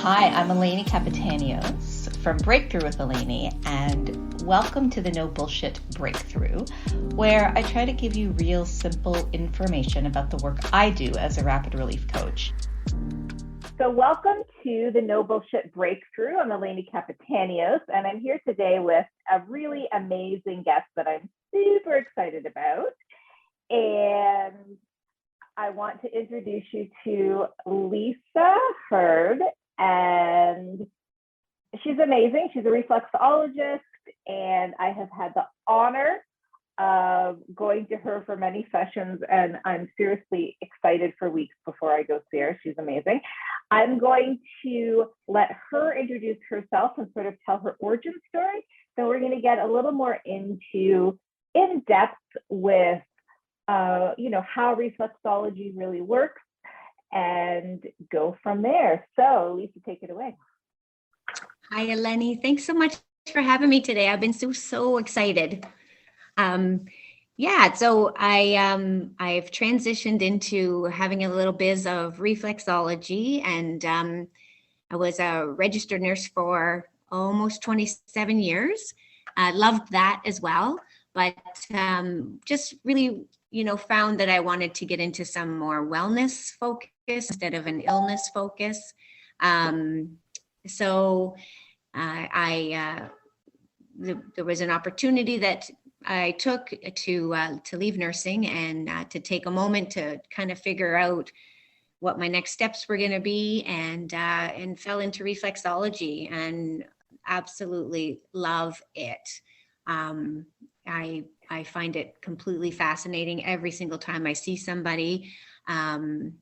Hi, I'm Eleni Capitanios from Breakthrough with Eleni, and welcome to the No Bullshit Breakthrough, where I try to give you real, simple information about the work I do as a rapid relief coach. So welcome to the No Bullshit Breakthrough. I'm Eleni Capitanios, and I'm here today with a really amazing guest that I'm super excited about. And I want to introduce you to Lisa Hurd, and she's amazing. She's a reflexologist, and I have had the honor of going to her for many sessions, and I'm seriously excited for weeks before I go see her. She's amazing. I'm going to let her introduce herself and sort of tell her origin story. Then we're going to get a little more into in-depth with how reflexology really works and go from there. So Lisa, take it away. Hi, Eleni. Thanks so much for having me today. I've been so excited. So I've transitioned into having a little biz of reflexology, and I was a registered nurse for almost 27 years. I loved that as well, but just really, found that I wanted to get into some more wellness focus instead of an illness focus. There was an opportunity that I took to leave nursing and to take a moment to kind of figure out what my next steps were going to be, and fell into reflexology and absolutely love it. I find it completely fascinating every single time I see somebody. I'm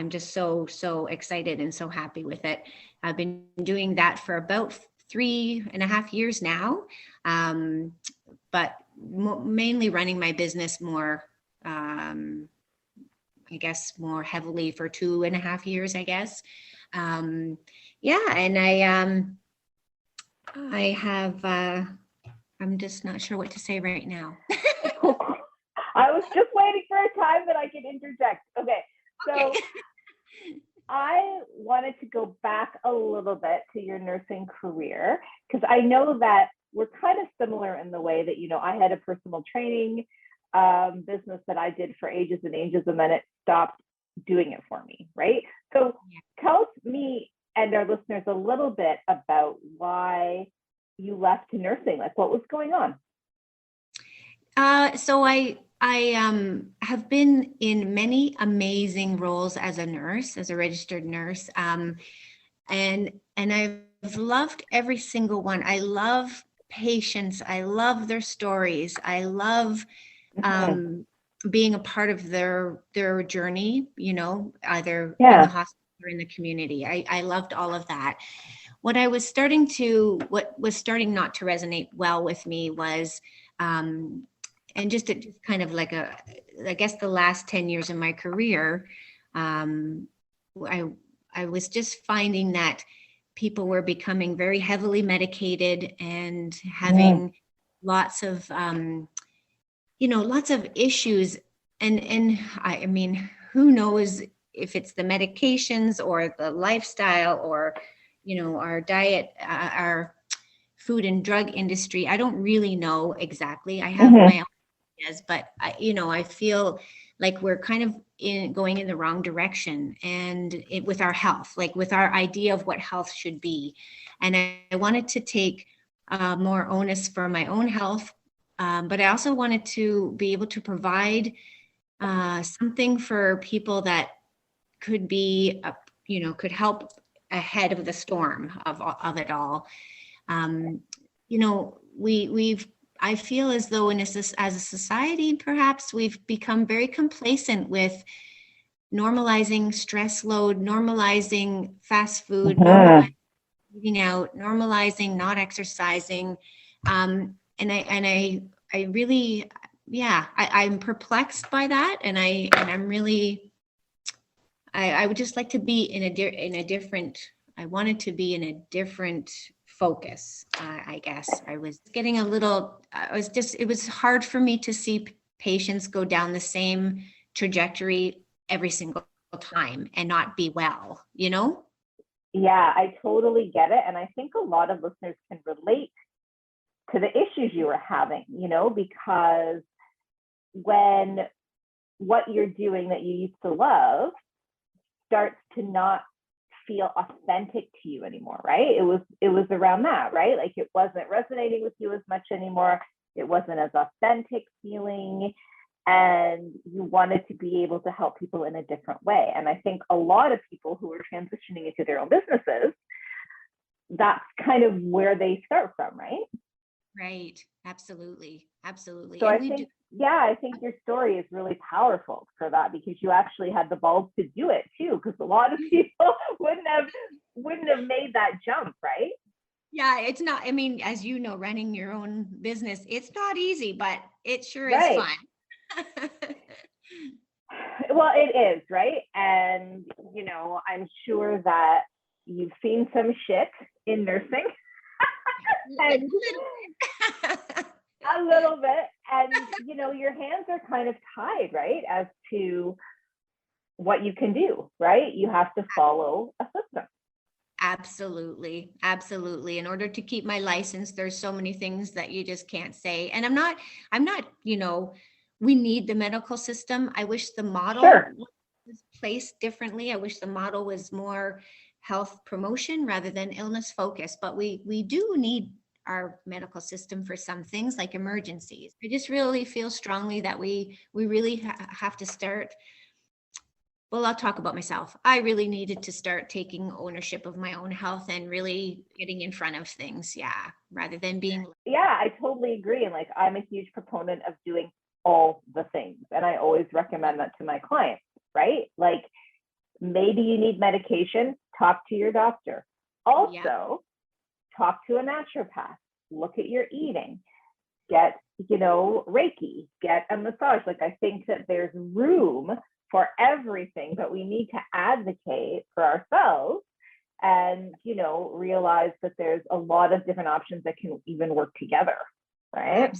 just so excited and so happy with it. I've been doing that for about 3.5 years now, but mainly running my business more, more heavily for 2.5 years, I guess. I'm just not sure what to say right now. I was just waiting for a time that I could interject. Okay. So I wanted to go back a little bit to your nursing career, because I know that we're kind of similar in the way that, I had a personal training business that I did for ages and ages, and then it stopped doing it for me, right? So tell me and our listeners a little bit about why you left nursing, like what was going on? So I have been in many amazing roles as a nurse, as a registered nurse, and I've loved every single one. I love patients. I love their stories. I love being a part of their journey. Either in the hospital or in the community. I loved all of that. What was starting not to resonate well with me was, and just kind of like I guess the last 10 years of my career, I was just finding that people were becoming very heavily medicated and having lots of issues. And I mean, who knows if it's the medications or the lifestyle or, our diet, our food and drug industry. I don't really know exactly. I have my own ideas, but I feel like we're kind of going in the wrong direction, and with our health, like with our idea of what health should be. And I wanted to take more onus for my own health, but I also wanted to be able to provide something for people that could be, could help ahead of the storm of it all. I feel as though as a society, perhaps we've become very complacent with normalizing stress load, normalizing fast food, normalizing eating out, normalizing not exercising. I'm perplexed by that. And I'm really, I would just like to be I wanted to be in a different focus. I guess I was getting it was hard for me to see patients go down the same trajectory every single time and not be well, you know? Yeah, I totally get it. And I think a lot of listeners can relate to the issues you were having, because when what you're doing that you used to love starts to not feel authentic to you anymore, right? It was around that, right? Like it wasn't resonating with you as much anymore. It wasn't as authentic feeling, and you wanted to be able to help people in a different way. And I think a lot of people who are transitioning into their own businesses, that's kind of where they start from, right? Right. Absolutely. Absolutely. So And I think your story is really powerful for that, because you actually had the balls to do it too, because a lot of people wouldn't have made that jump, right? yeah, it's not, I mean, as you know, running your own business, it's not easy, but it sure is Right. fun. Well, it is, right? And, I'm sure that you've seen some shit in nursing. And a little bit. And, your hands are kind of tied, right? As to what you can do, right? You have to follow a system. Absolutely. Absolutely. In order to keep my license, there's so many things that you just can't say. And I'm not, we need the medical system. I wish the model was placed differently. I wish the model was more health promotion rather than illness focused, but we do need our medical system for some things like emergencies. I just really feel strongly that we really have to start. Well, I'll talk about myself. I really needed to start taking ownership of my own health and really getting in front of things. Yeah. Rather than being. Yeah, I totally agree. And like, I'm a huge proponent of doing all the things. And I always recommend that to my clients, right? Like, maybe you need medication, talk to your doctor. Also, talk to a naturopath, look at your eating, get, Reiki, get a massage. Like, I think that there's room for everything, but we need to advocate for ourselves and, realize that there's a lot of different options that can even work together, right?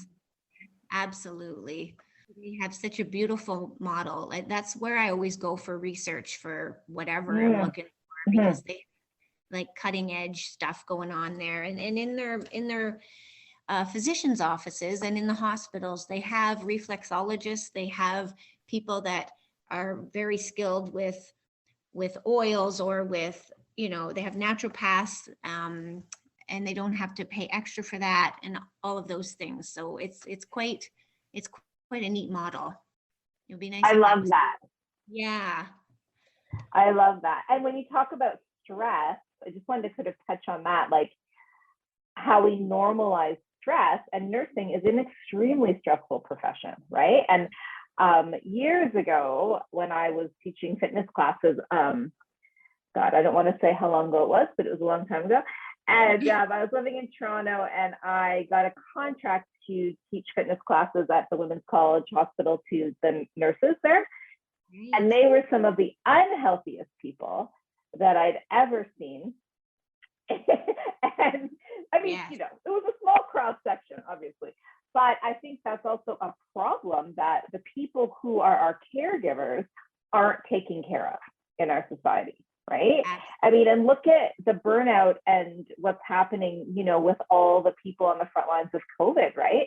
Absolutely. We have such a beautiful model. That's where I always go for research for whatever I'm looking for, because they like cutting edge stuff going on there. And in their physicians' offices and in the hospitals, they have reflexologists. They have people that are very skilled with oils or with, they have naturopaths, and they don't have to pay extra for that and all of those things. So it's quite a neat model. It would be nice. I love that. Yeah. I love that. And when you talk about stress, I just wanted to sort of touch on that, like how we normalize stress, and nursing is an extremely stressful profession, right? And years ago, when I was teaching fitness classes, God, I don't want to say how long ago it was, but it was a long time ago. And I was living in Toronto, and I got a contract to teach fitness classes at the Women's College Hospital to the nurses there. And they were some of the unhealthiest people that I'd ever seen. And I mean, it was a small cross section, obviously. But I think that's also a problem that the people who are our caregivers aren't taken care of in our society, right? I mean, and look at the burnout and what's happening, with all the people on the front lines of COVID, right?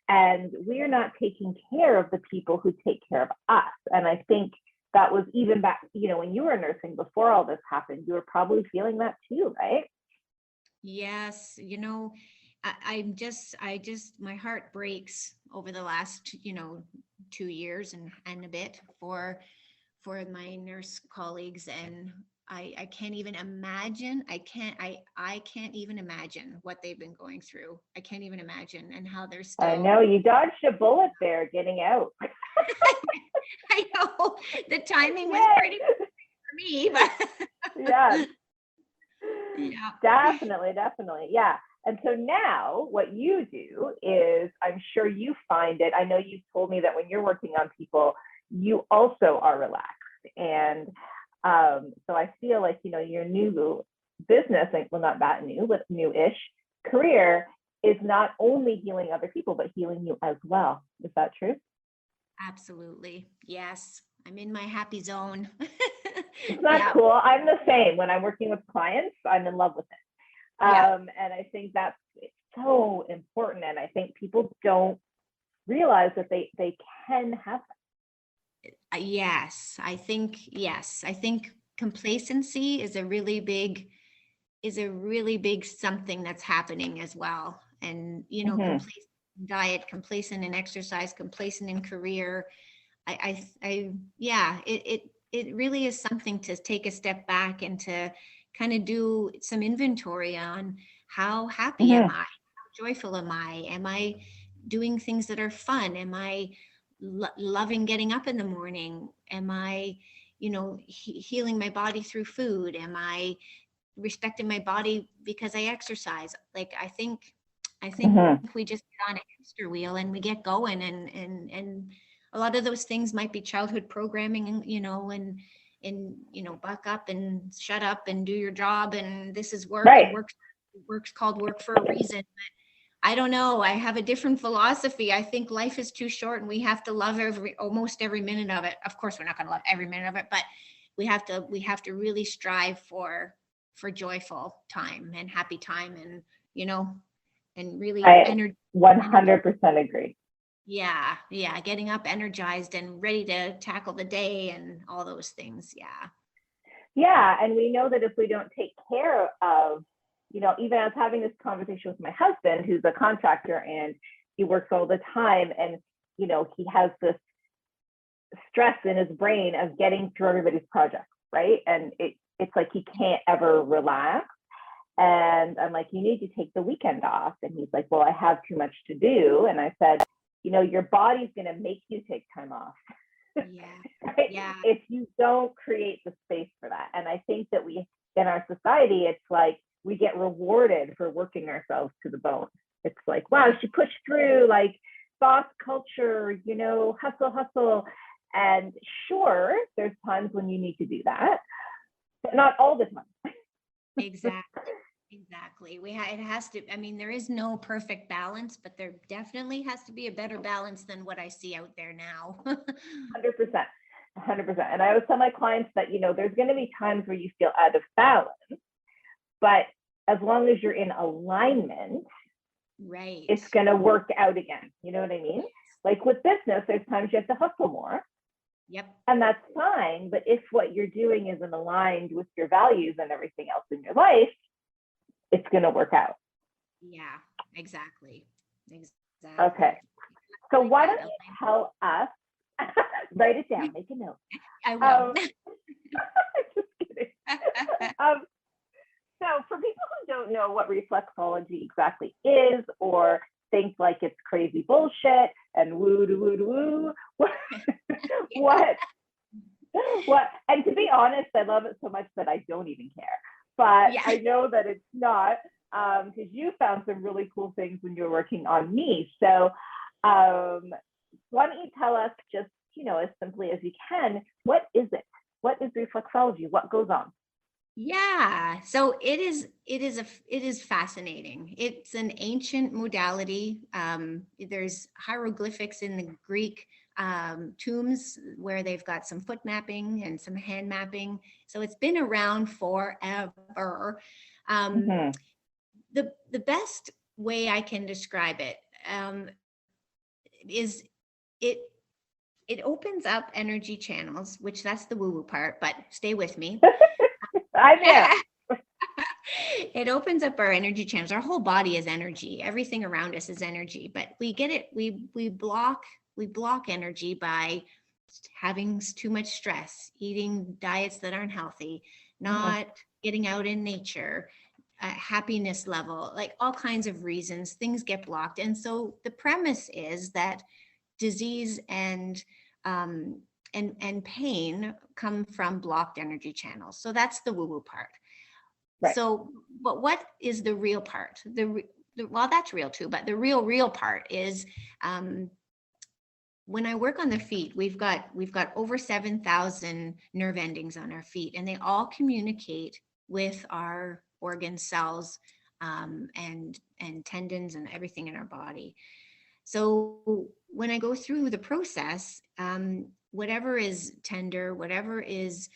And we're not taking care of the people who take care of us. And I think that was even back, when you were nursing before all this happened, you were probably feeling that too, right? Yes. I just, my heart breaks over the last, 2 years and a bit for my nurse colleagues. And I can't even imagine. I can't even imagine what they've been going through. I can't even imagine, and how they're still. I know you dodged a bullet there getting out. I know the timing was pretty good for me, but yeah. Yeah. Definitely. Yeah. And so now what you do is, I'm sure you find it, I know you've told me that when you're working on people, you also are relaxed. And so I feel like, your new business, like, well, not that new, but new-ish career is not only healing other people, but healing you as well. Is that true? Absolutely. Yes. I'm in my happy zone. It's not cool. I'm the same. When I'm working with clients, I'm in love with it. And I think that's so important. And I think people don't realize that they can have that. Yes, I think complacency is a really big something that's happening as well. And, you know, complacent in diet, complacent in exercise, complacent in career. It really is something to take a step back and to kind of do some inventory on how happy am I? How joyful am I? Am I doing things that are fun? Am I loving getting up in the morning? Am I, you know, healing my body through food? Am I respecting my body because I exercise? Like, I think we just get on a hamster wheel and we get going, and a lot of those things might be childhood programming, and you know, buck up and shut up and do your job, and this is work. Right. And work's called work for a reason. But I don't know. I have a different philosophy. I think life is too short, and we have to love almost every minute of it. Of course, we're not going to love every minute of it, but we have to really strive for joyful time and happy time, and you know, and really I 100% agree. Yeah, getting up energized and ready to tackle the day and all those things. Yeah, and we know that if we don't take care of, you know, even I was having this conversation with my husband, who's a contractor, and he works all the time, and you know, he has this stress in his brain of getting through everybody's projects, right? And it's like he can't ever relax. And I'm like, you need to take the weekend off. And he's like, well, I have too much to do. And I said, you know, your body's going to make you take time off. Right? If you don't create the space for that. And I think that we, in our society, it's like we get rewarded for working ourselves to the bone. It's like, wow, she pushed through, like boss culture, you know, hustle. And sure, there's times when you need to do that, but not all the time. Exactly. It has to, I mean, there is no perfect balance, but there definitely has to be a better balance than what I see out there now. 100%. And I always tell my clients that, you know, there's going to be times where you feel out of balance, but as long as you're in alignment, right, it's going to work out again. You know what I mean? Like with business, there's times you have to hustle more. Yep. And that's fine. But if what you're doing isn't aligned with your values and everything else in your life, it's going to work out. Yeah, exactly. Okay. So why don't you tell us, write it down, make a note. I will. Just kidding. So for people who don't know what reflexology exactly is, or think like it's crazy bullshit and woo, what, and to be honest, I love it so much that I don't even care. But I know that it's not, because you found some really cool things when you were working on me. So why don't you tell us, just, you know, as simply as you can, what is it? What is reflexology? What goes on? Yeah, so it is fascinating. It's an ancient modality. There's hieroglyphics in the Greek tombs where they've got some foot mapping and some hand mapping. So it's been around forever. The best way I can describe it is it opens up energy channels, which that's the woo-woo part, but stay with me. I'm there. It opens up our energy channels. Our whole body is energy. Everything around us is energy, but we block energy by having too much stress, eating diets that aren't healthy, not getting out in nature, happiness level, like all kinds of reasons, things get blocked. And so the premise is that disease and pain come from blocked energy channels. So that's the woo-woo part. Right. So, but what is the real part? Well, that's real too, but the real part is when I work on the feet, we've got over 7,000 nerve endings on our feet, and they all communicate with our organ cells and tendons and everything in our body. So when I go through the process, whatever is tender, whatever is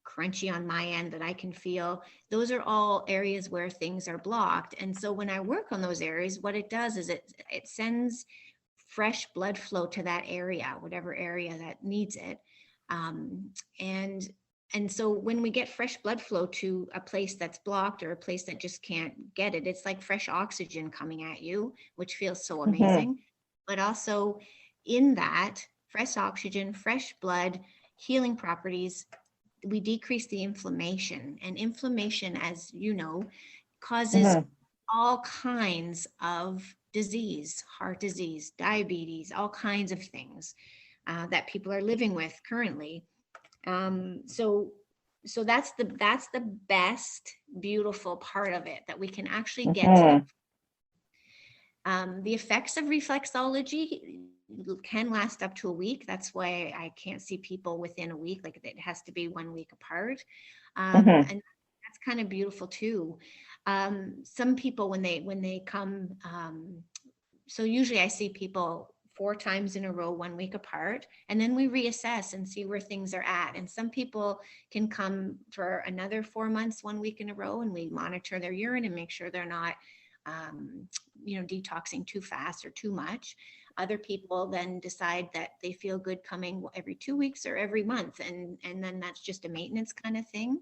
crunchy on my end that I can feel. Those are all areas where things are blocked. And so when I work on those areas, what it does is it sends fresh blood flow to that area, whatever area that needs it. Um, and and so when we get fresh blood flow to a place that's blocked or a place that just can't get it, it's like fresh oxygen coming at you, which feels so amazing. But also in that fresh oxygen, fresh blood, healing properties, we decrease the inflammation. And inflammation, as you know, causes all kinds of disease, heart disease, diabetes, all kinds of things that people are living with currently. So that's the best, beautiful part of it, that we can actually get to that. The effects of reflexology can last up to a week. That's why I can't see people within a week. Like, it has to be 1 week apart. And that's kind of beautiful too. Some people, when they come, so usually I see people 4 times in a row, 1 week apart, and then we reassess and see where things are at. And some people can come for another 4 months, 1 week in a row, and we monitor their urine and make sure they're not, detoxing too fast or too much. Other people then decide that they feel good coming every 2 weeks or every month, and then that's just a maintenance kind of thing,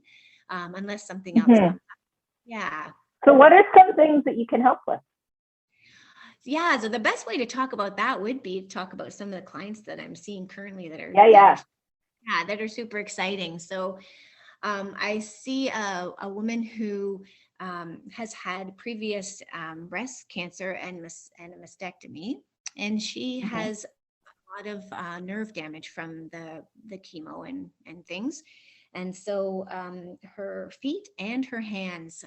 unless something else comes up. Yeah. So what are some things that you can help with? Yeah, so the best way to talk about that would be to talk about some of the clients that I'm seeing currently that are that are super exciting. So I see a woman who has had previous breast cancer and a mastectomy, and she has a lot of nerve damage from the chemo and things. And so her feet and her hands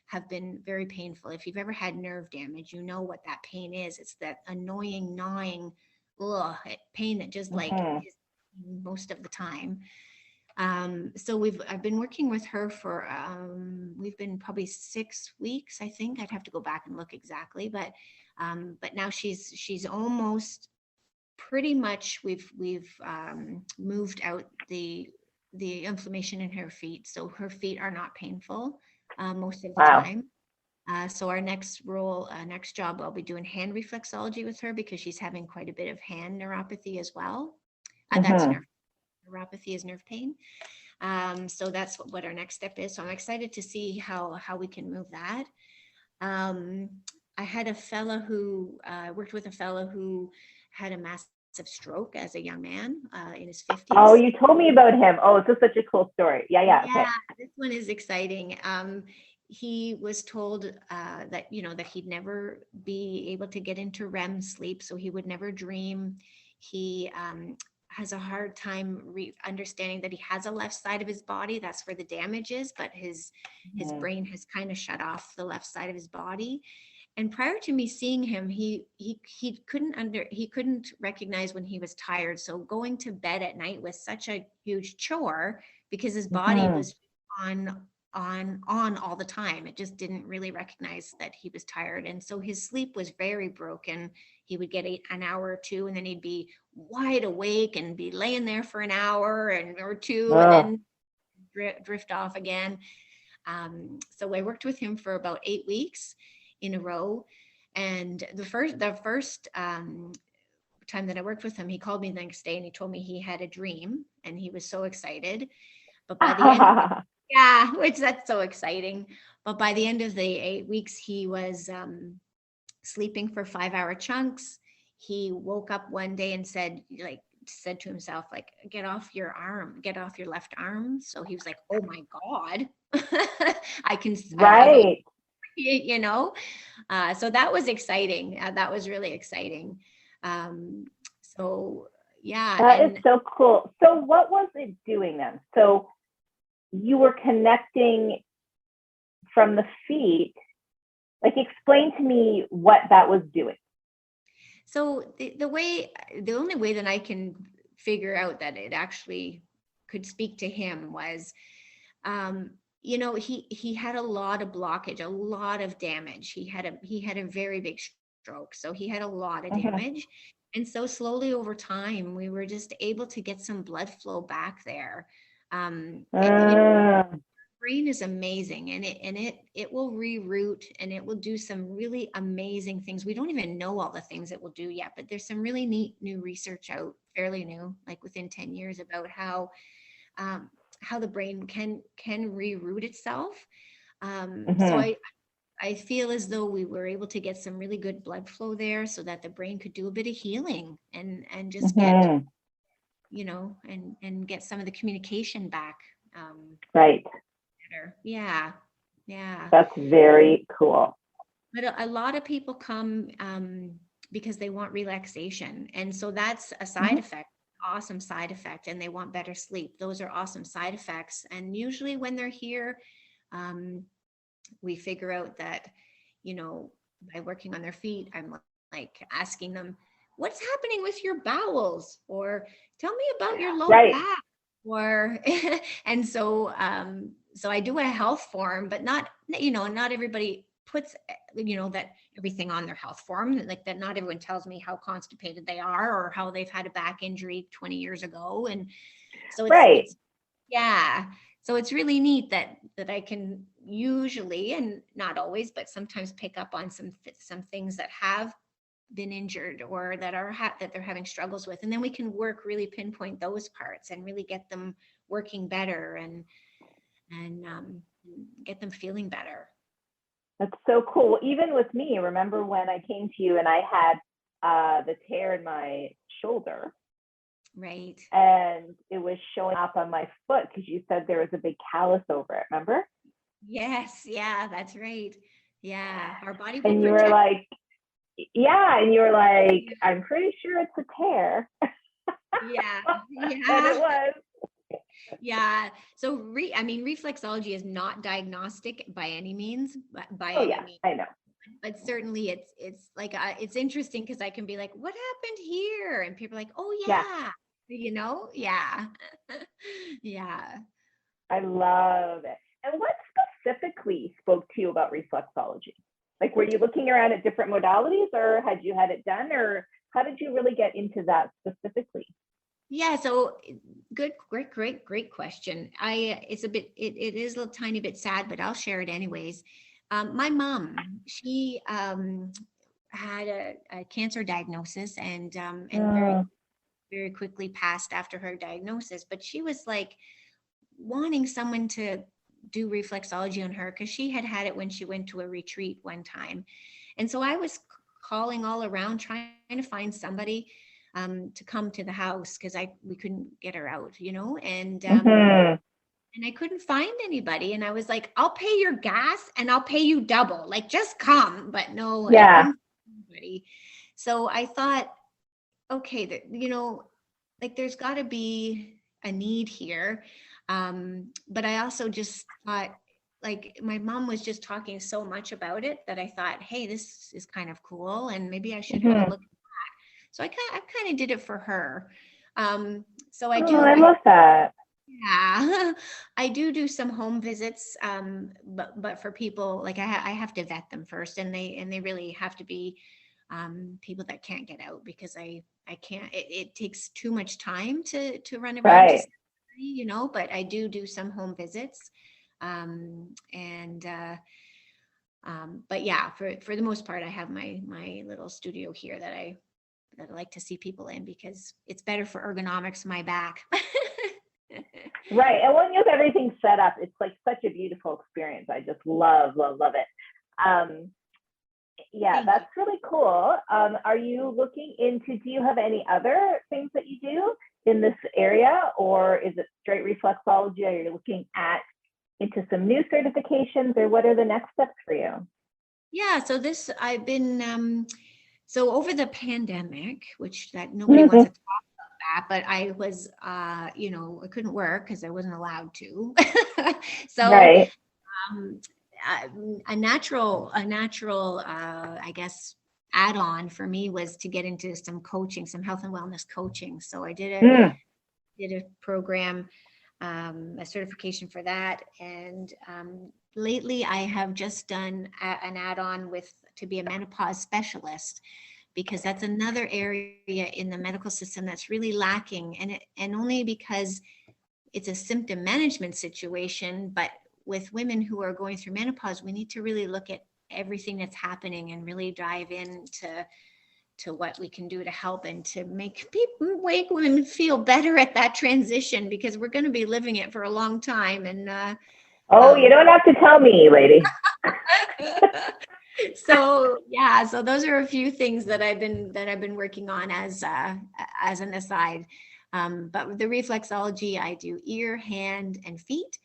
have been very painful. If you've ever had nerve damage, you know what that pain is. It's that annoying, gnawing pain that just like is most of the time. So I've been working with her for we've been probably 6 weeks, I think. I'd have to go back and look exactly, but now she's almost pretty much we've moved out the inflammation in her feet, so her feet are not painful most of the time. So our next job, I'll be doing hand reflexology with her, because she's having quite a bit of hand neuropathy as well. That's neuropathy is nerve pain. So that's what our next step is. So I'm excited to see how we can move that. I had a fellow who worked with a fellow who had a massive stroke as a young man in his 50s. Oh, you told me about him. Oh, it's just such a cool story. Yeah. Okay. This one is exciting. He was told that that he'd never be able to get into REM sleep, so he would never dream. He has a hard time understanding that he has a left side of his body. That's where the damage is, but his brain has kind of shut off the left side of his body. And prior to me seeing him, he couldn't recognize when he was tired. So going to bed at night was such a huge chore, because his body was on all the time. It just didn't really recognize that he was tired. And so his sleep was very broken. He would get an hour or two, and then he'd be wide awake and be laying there for an hour or two, and then drift off again. So I worked with him for about 8 weeks in a row. And the first time that I worked with him, he called me the next day and he told me he had a dream, and he was so excited. But by the end, which that's so exciting. But by the end of the 8 weeks, he was sleeping for 5-hour chunks. He woke up one day and said to himself, like, get off your left arm. So he was like, oh my God, I can. Right. So that was exciting. That was really exciting. So yeah. That is so cool. So what was it doing then? So you were connecting from the feet. Like, explain to me what that was doing. So the only way that I can figure out that it actually could speak to him was, he had a lot of blockage, a lot of damage. He had a very big stroke, so he had a lot of damage. And so slowly over time, we were just able to get some blood flow back there. Brain is amazing, and it will reroute, and it will do some really amazing things. We don't even know all the things it will do yet, but there's some really neat new research out, fairly new, like within 10 years, about how the brain can reroute itself. So I feel as though we were able to get some really good blood flow there, so that the brain could do a bit of healing and just get, and get some of the communication back. Right. Better. Yeah. That's very cool. But a lot of people come because they want relaxation, and so that's a side effect. Awesome side effect, and they want better sleep. Those are awesome side effects. And usually when they're here, we figure out that, by working on their feet, I'm like asking them, what's happening with your bowels? Or tell me about your low back. Or, and so, so I do a health form, but not everybody puts, that everything on their health form, like that. Not everyone tells me how constipated they are or how they've had a back injury 20 years ago. And so it's so it's really neat that I can usually, and not always, but sometimes pick up on some things that have been injured or that that they're having struggles with, and then we can really pinpoint those parts and really get them working better and get them feeling better. That's so cool. Even with me, remember when I came to you and I had the tear in my shoulder? Right. And it was showing up on my foot because you said there was a big callus over it, remember? Yes. Yeah, that's right. Yeah. Our body will and you were like, I'm pretty sure it's a tear. Yeah. And it was. Yeah. So reflexology is not diagnostic by any means, means. I know. But certainly it's like, it's interesting because I can be like, what happened here? And people are like, oh yeah. Yeah. Yeah. I love it. And what specifically spoke to you about reflexology? Like, were you looking around at different modalities, or had you had it done, or how did you really get into that specifically? Yeah. So great question. It is a little tiny bit sad, but I'll share it anyways. My mom, she had a cancer diagnosis and very, very quickly passed after her diagnosis. But she was like wanting someone to do reflexology on her because she had it when she went to a retreat one time. And so I was calling all around trying to find somebody to come to the house because we couldn't get her out, and and I couldn't find anybody. And I was like, I'll pay your gas and I'll pay you double. Like, just come. But no, I couldn't find anybody. So I thought, okay, like there's got to be a need here. But I also just thought, like, my mom was just talking so much about it that I thought, hey, this is kind of cool, and maybe I should have a look at that. So I kind of did it for her. So I do. I love that. Yeah, I do some home visits, but for people, like I have to vet them first, and they really have to be people that can't get out, because I can't. It takes too much time to run around to somebody, but I do some home visits, but yeah, for the most part, I have my little studio here that I like to see people in because it's better for ergonomics, my back. Right. And when you have everything set up, it's like such a beautiful experience. I just love it. That's really cool. Are you looking into, do you have any other things that you do in this area, or is it straight reflexology? Are you looking into some new certifications, or what are the next steps for you? Yeah. So I've been, so over the pandemic, which that nobody wants to talk that, but I was, I couldn't work because I wasn't allowed to. So, a natural, I guess, add-on for me was to get into some coaching, some health and wellness coaching. So I did a program, a certification for that. And lately I have just done an add-on to be a menopause specialist, because that's another area in the medical system that's really lacking. And only because it's a symptom management situation, but with women who are going through menopause, we need to really look at everything that's happening and really dive into what we can do to help and to make women feel better at that transition, because we're going to be living it for a long time. And you don't have to tell me, lady. So those are a few things that I've been working on as an aside. But the reflexology, I do ear, hand, and feet.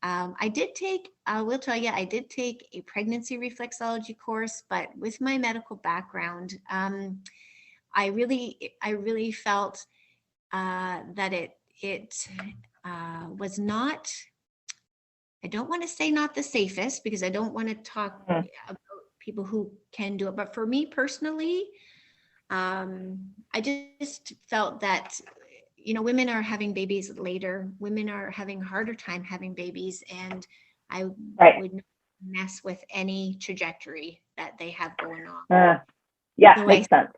I will tell you, I did take a pregnancy reflexology course, but with my medical background, I really felt that it was not, I don't want to say not the safest, because I don't want to talk about people who can do it. But for me personally, I just felt that, women are having babies later. Women are having a harder time having babies, and I would not mess with any trajectory that they have going on. So makes sense.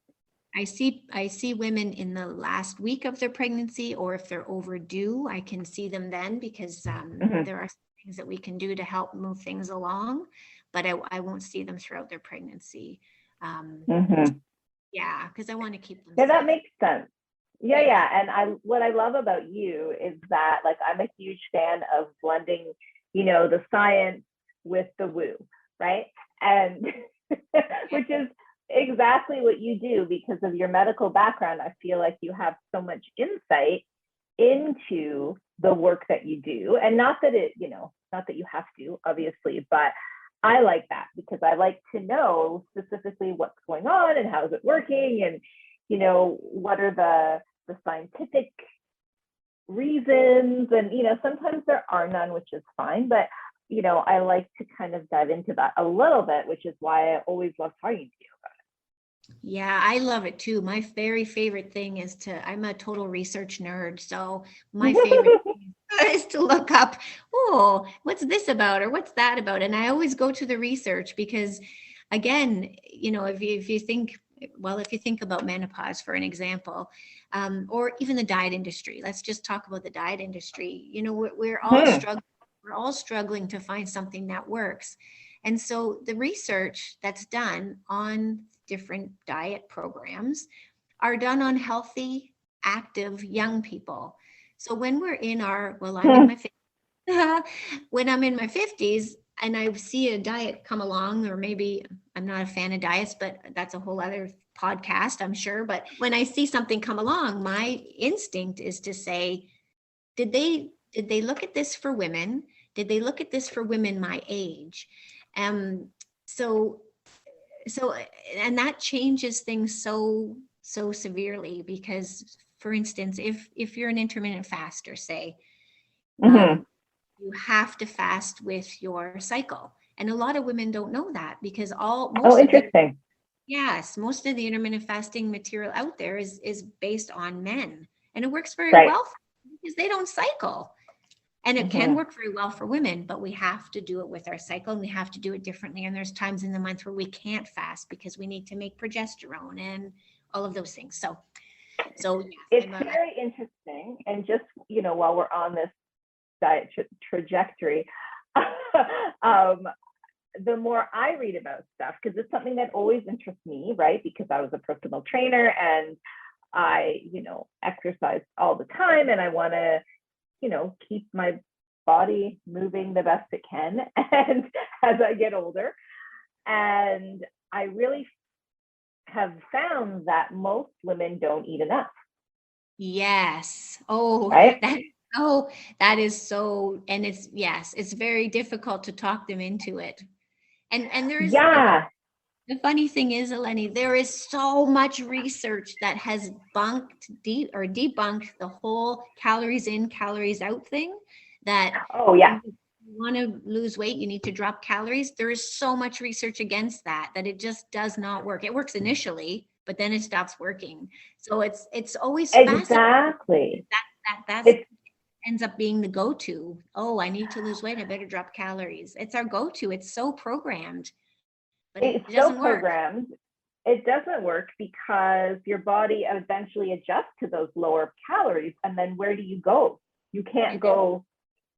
I see women in the last week of their pregnancy, or if they're overdue, I can see them then, because there are things that we can do to help move things along, but I won't see them throughout their pregnancy. Because I want to keep them safe. That makes sense. And what I love about you is that, like, I'm a huge fan of blending, the science with the woo, right? And which is exactly what you do because of your medical background. I feel like you have so much insight into the work that you do, and not that you have to, obviously, but I like that because I like to know specifically what's going on and how is it working, and what are the scientific reasons, and sometimes there are none, which is fine, but I like to kind of dive into that a little bit, which is why I always love talking to you about it. Yeah, I love it too. My very favorite thing is I'm a total research nerd, so my favorite thing is to look up, what's this about or what's that about, and I always go to the research because, again, if you think about menopause, for an example, or even the diet industry. Let's just talk about the diet industry. We're all struggling. We're all struggling to find something that works. And so the research that's done on different diet programs are done on healthy, active young people. So when we're in I'm in my 50s, when I'm in my 50s and I see a diet come along, or maybe I'm not a fan of diets, but that's a whole other podcast, I'm sure. But when I see something come along, my instinct is to say, did they look at this for women? Did they look at this for women my age? So, and that changes things so severely, because, for instance, if you're an intermittent faster, say, you have to fast with your cycle. And a lot of women don't know that, because interesting. Most of the intermittent fasting material out there is based on men, and it works very well for them because they don't cycle. And it can work very well for women, but we have to do it with our cycle, and we have to do it differently. And there's times in the month where we can't fast because we need to make progesterone and all of those things. So it's very interesting. And just, while we're on this diet trajectory, the more I read about stuff, because it's something that always interests me, right? Because I was a personal trainer and I, exercise all the time, and I want to, keep my body moving the best it can. And as I get older, and I really have found that most women don't eat enough. Yes. Oh, right? That is so, and it's very difficult to talk them into it. And there's, the funny thing is, Eleni, there is so much research that has debunked the whole calories in, calories out thing, that if you want to lose weight, you need to drop calories. There is so much research against that it just does not work. It works initially, but then it stops working. So it's always exactly that ends up being the go-to. I need to lose weight, I better drop calories. It's our go-to. It's so programmed. But it doesn't work. It doesn't work because your body eventually adjusts to those lower calories. And then where do you go? you can't go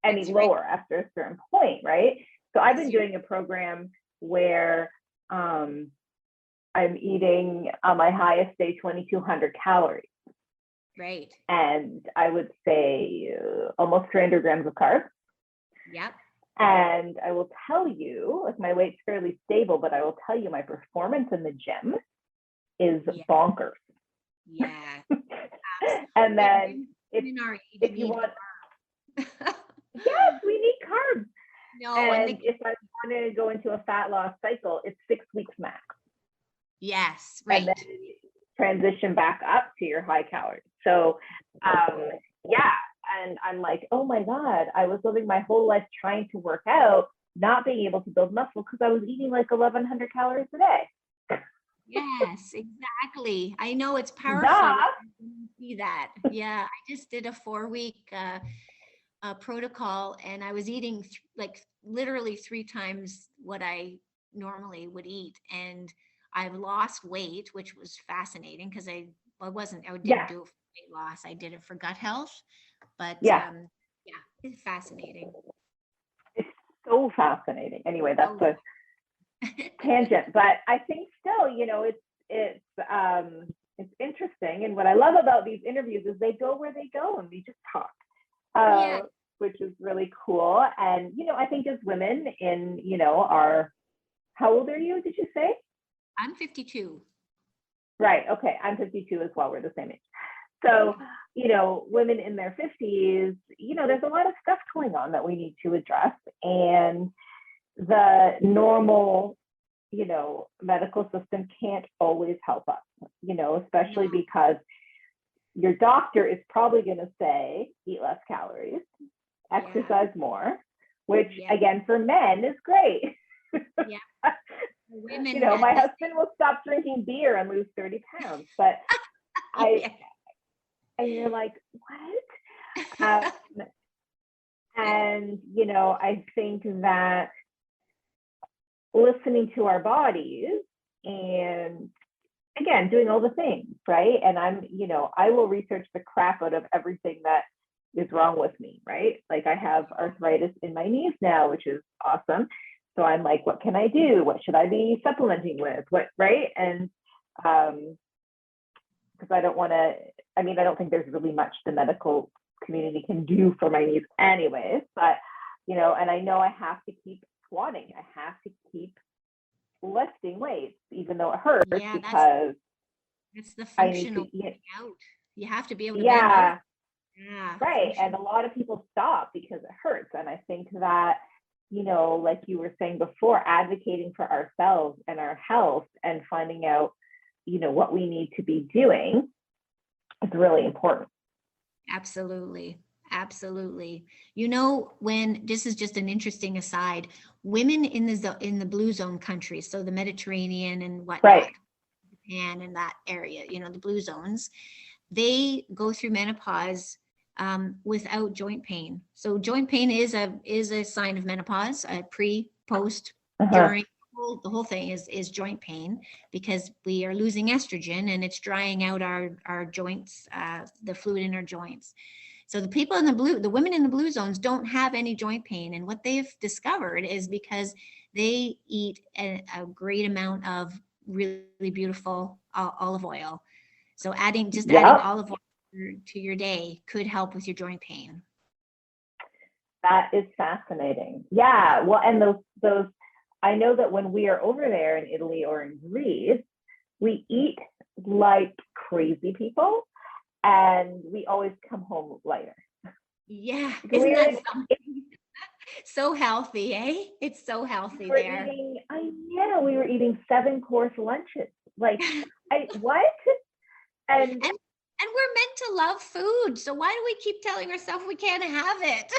any lower after a certain point, right? So I've been doing a program where I'm eating on my highest day 2,200 calories. Right. And I would say almost 300 grams of carbs. Yep. And I will tell you, like, my weight's fairly stable, but I will tell you my performance in the gym is bonkers. Yeah. And then if you want, yes, we need carbs. No, and if I want to go into a fat loss cycle, it's 6 weeks max. Yes, right. And then transition back up to your high calories. So, yeah. And I'm like, oh my God, I was living my whole life trying to work out, not being able to build muscle because I was eating like 1,100 calories a day. Yes, exactly. I know it's powerful. See that. Yeah. I just did a 4-week protocol, and I was eating like literally 3 times what I normally would eat. And I've lost weight, which was fascinating because I didn't do it for weight loss. I did it for gut health. But it's fascinating. It's so fascinating. Anyway, that's a tangent, but I think still, you know, it's interesting. And what I love about these interviews is they go where they go and we just talk, which is really cool. And, you know, I think as women in, you know, how old are you, did you say? I'm 52. Right. Okay. I'm 52 as well. We're the same age. So, you know, women in their 50s, you know, there's a lot of stuff going on that we need to address. And the normal, you know, medical system can't always help us, you know, especially because your doctor is probably going to say, eat less calories, exercise more, which again, for men is great. Yeah. Women, you know, my husband will stop drinking beer and lose 30 pounds, but and you're like, what? And, you know, I think that listening to our bodies and, again, doing all the things, right? And I will research the crap out of everything that is wrong with me, right? Like I have arthritis in my knees now, which is awesome. So I'm like, what can I do? What should I be supplementing with? Right? And because I don't think there's really much the medical community can do for my knees anyways, but, you know, and I know I have to keep squatting. I have to keep lifting weights, even though it hurts, because it's the functional out. You have to be able to bend over. Yeah. Right. And a lot of people stop because it hurts. And I think that, you know, like you were saying before, advocating for ourselves and our health and finding out, you know, what we need to be doing is really important. Absolutely. Absolutely. You know, when this is just an interesting aside, women in the blue zone countries, so the Mediterranean and whatnot, Japan and that area, you know, the blue zones, they go through menopause without joint pain. So joint pain is a sign of menopause, pre, post, during. The whole thing is joint pain, because we are losing estrogen and it's drying out our joints, the fluid in our joints. So the women in the blue zones don't have any joint pain. And what they've discovered is because they eat a great amount of really beautiful olive oil. So adding olive oil to your day could help with your joint pain. That is fascinating. Yeah. Well, and those I know that when we are over there in Italy or in Greece, we eat like crazy people and we always come home lighter. Yeah. Isn't that something? So healthy, eh? It's so healthy there. We were eating 7-course lunches. Like, what? And we're meant to love food. So why do we keep telling ourselves we can't have it?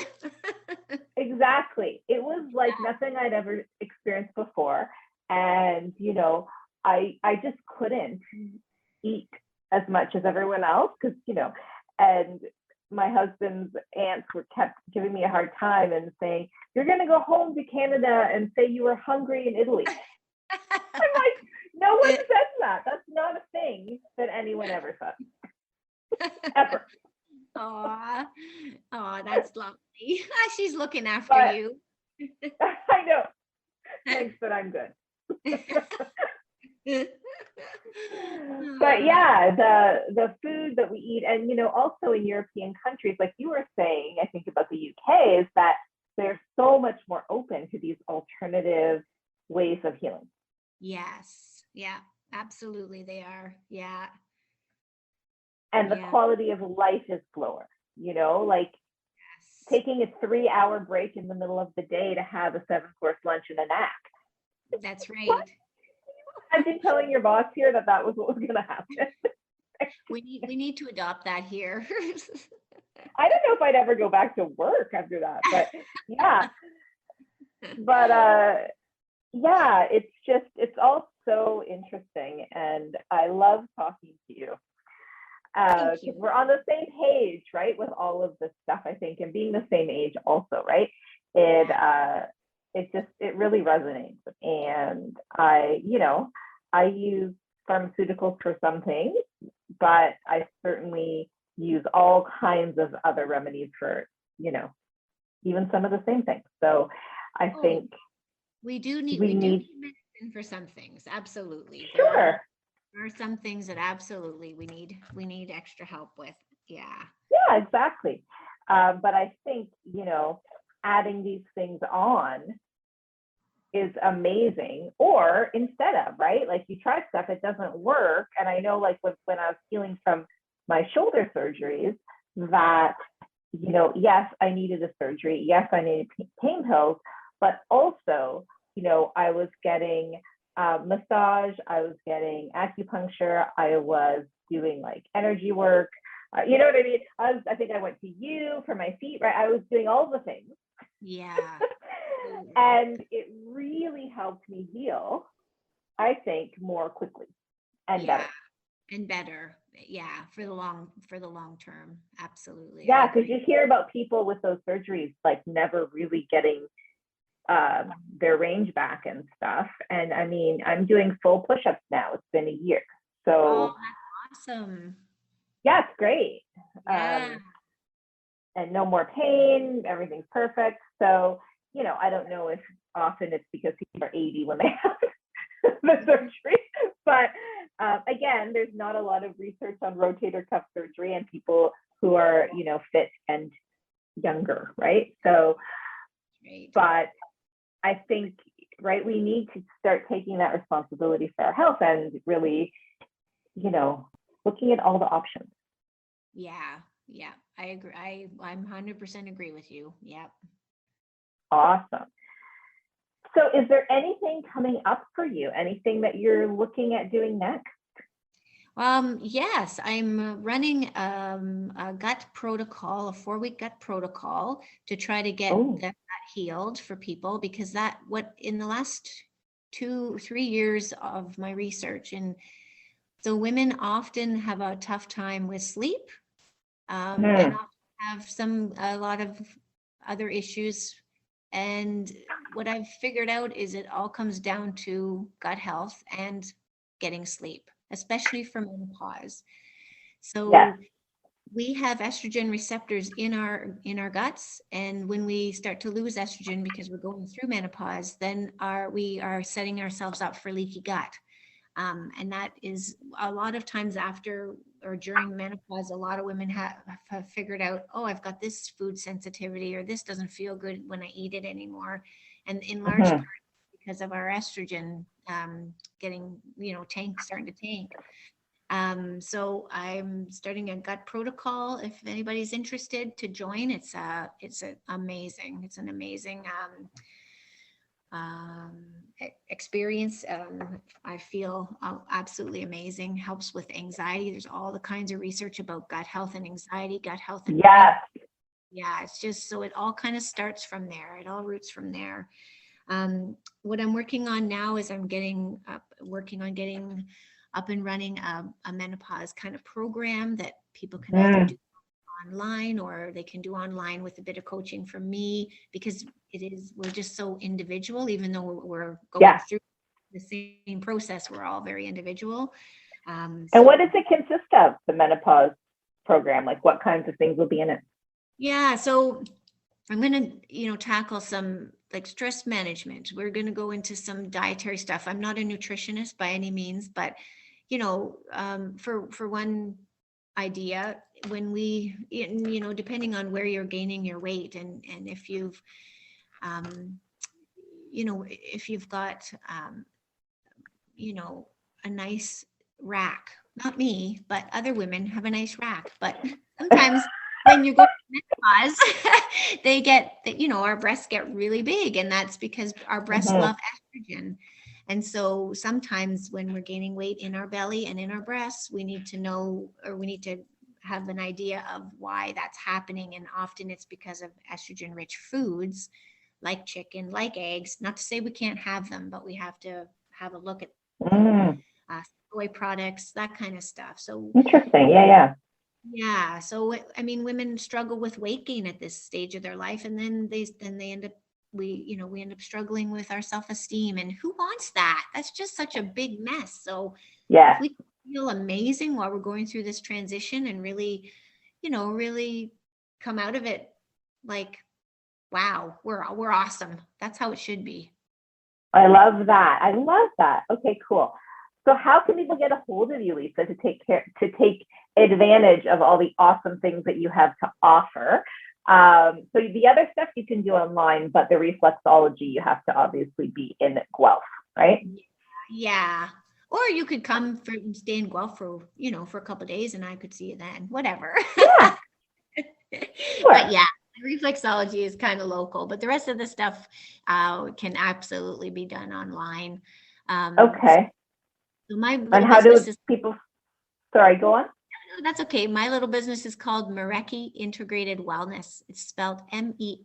Exactly. It was like nothing I'd ever experienced before. And, you know, I just couldn't eat as much as everyone else because, you know, and my husband's aunts kept giving me a hard time and saying, you're going to go home to Canada and say you were hungry in Italy. I'm like, no one says that. That's not a thing that anyone ever said. Ever. Aw, oh, that's lovely. She's looking after But you. I know. Thanks, but I'm good. But yeah, the food that we eat, and also in European countries, like you were saying, I think about the UK, is that they're so much more open to these alternative ways of healing. Yes. Yeah, absolutely. They are. Yeah. And the Yeah. quality of life is slower, like Yes. taking a 3-hour break in the middle of the day to have a 7-course lunch and a nap. That's right. I've been telling your boss here that was what was going to happen. We need to adopt that here. I don't know if I'd ever go back to work after that, but yeah. But yeah, it's all so interesting, and I love talking to you. Thank you. We're on the same page, right, with all of this stuff, I think, and being the same age also, right? It really resonates. And I use pharmaceuticals for some things, but I certainly use all kinds of other remedies for, even some of the same things. So I think we do need medicine for some things. Absolutely. Sure. There are some things that absolutely we need extra help with. Yeah. Yeah, exactly. But I think, adding these things on is amazing, or instead of, right? Like you try stuff, it doesn't work. And I know like when I was healing from my shoulder surgeries that, yes, I needed a surgery. Yes, I needed pain pills, but also, I was getting massage, I was getting acupuncture, I was doing like energy work. You know what I mean? I think I went to you for my feet, right? I was doing all the things. Yeah. And it really helped me heal, I think, more quickly and better. And better. Yeah, for the long term. Absolutely. Yeah, because you hear about people with those surgeries like never really getting their range back and stuff. And I mean, I'm doing full push-ups now. It's been a year. So that's awesome. Yeah, it's great. Yeah. And no more pain, everything's perfect. So, I don't know if often it's because people are 80 when they have the surgery, but again, there's not a lot of research on rotator cuff surgery and people who are, fit and younger, right? So, but I think, right, we need to start taking that responsibility for our health and really, looking at all the options. Yeah. I agree. I'm 100% agree with you. Yep. Awesome. So is there anything coming up for you? Anything that you're looking at doing next? Yes, I'm running a gut protocol, a 4-week gut protocol to try to get that healed for people, because what in the last 2-3 years of my research, and so women often have a tough time with sleep, and often have a lot of other issues. And what I've figured out is it all comes down to gut health and getting sleep, especially for menopause. So we have estrogen receptors in our guts, and when we start to lose estrogen because we're going through menopause, then we are setting ourselves up for leaky gut. And that is a lot of times after or during menopause, a lot of women have figured out, oh, I've got this food sensitivity, or this doesn't feel good when I eat it anymore. And in large part because of our estrogen getting, starting to tank. So I'm starting a gut protocol. If anybody's interested to join, it's amazing. It's an amazing experience. I feel absolutely amazing. Helps with anxiety. There's all the kinds of research about gut health and anxiety, gut health and yeah, it's just, so it all kind of starts from there. It all roots from there. What I'm working on now is working on getting up and running a menopause kind of program that people can either do online, or they can do online with a bit of coaching from me, because we're just so individual. Even though we're going through the same process, we're all very individual. And what does it consist of, the menopause program? Like what kinds of things will be in it? Yeah, so I'm going to, tackle some like stress management. We're going to go into some dietary stuff. I'm not a nutritionist by any means, but for one idea, when we, depending on where you're gaining your weight, and if you've, if you've got, a nice rack, not me, but other women have a nice rack, but sometimes when you go to menopause, they get, our breasts get really big, and that's because our breasts love estrogen. And so sometimes when we're gaining weight in our belly and in our breasts, we need to know, or we need to have an idea of why that's happening. And often it's because of estrogen rich foods like chicken, like eggs. Not to say we can't have them, but we have to have a look at soy products, that kind of stuff. So interesting. Yeah. Yeah. So, I mean, women struggle with weight gain at this stage of their life, and then they end up, we end up struggling with our self-esteem, and who wants that? That's just such a big mess. So if we feel amazing while we're going through this transition and really, really come out of it like, wow, we're awesome. That's how it should be. I love that. Okay, cool. So how can people get a hold of you, Lisa, to take advantage of all the awesome things that you have to offer? So the other stuff you can do online, but the reflexology, you have to obviously be in Guelph, right? Yeah. Or you could come stay in Guelph for a couple of days, and I could see you then, whatever. Yeah. Sure. But yeah, reflexology is kind of local, but the rest of the stuff can absolutely be done online. Okay. So my and how do people, sorry, go on. No, that's okay. My little business is called Meraki Integrated Wellness. It's spelled Meraki,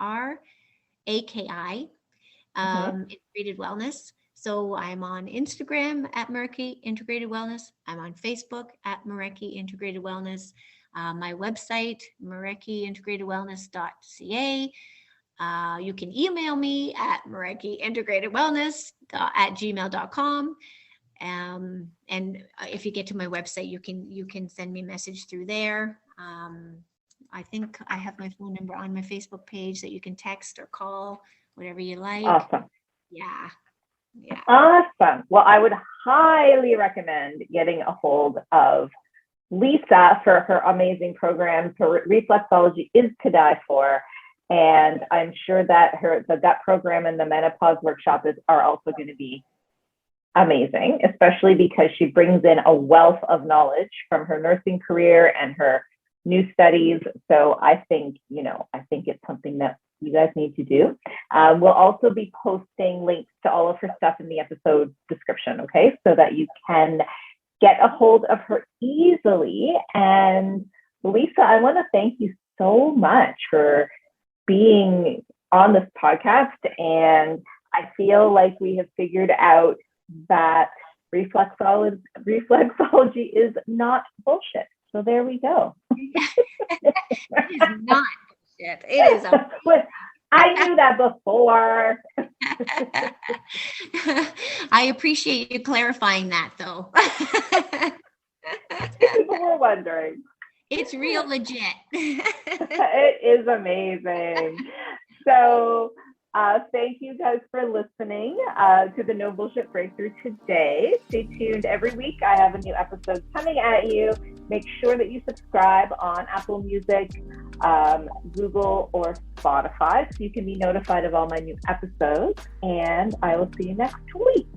Integrated Wellness. So I'm on Instagram at Meraki Integrated Wellness. I'm on Facebook at Meraki Integrated Wellness. My website, merakiintegratedwellness.ca. You can email me at merakiintegratedwellness@gmail.com. And if you get to my website, you can send me a message through there. I think I have my phone number on my Facebook page that you can text or call, whatever you like. Awesome. Yeah. Awesome. Well, I would highly recommend getting a hold of Lisa for her amazing program. So reflexology is to die for. And I'm sure that the gut program and the menopause workshop are also going to be amazing, especially because she brings in a wealth of knowledge from her nursing career and her new studies. So I think it's something that you guys need to do. We'll also be posting links to all of her stuff in the episode description, okay? So that you can get a hold of her easily. And Lisa, I want to thank you so much for being on this podcast. And I feel like we have figured out that reflexology is not bullshit. So there we go. It is not bullshit. It is I knew that before. I appreciate you clarifying that, though. People were wondering. It's real legit. It is amazing. So thank you guys for listening to the No Bullshit Breakthrough today. Stay tuned every week. I have a new episode coming at you. Make sure that you subscribe on Apple Music, Google, or Spotify so you can be notified of all my new episodes. And I will see you next week.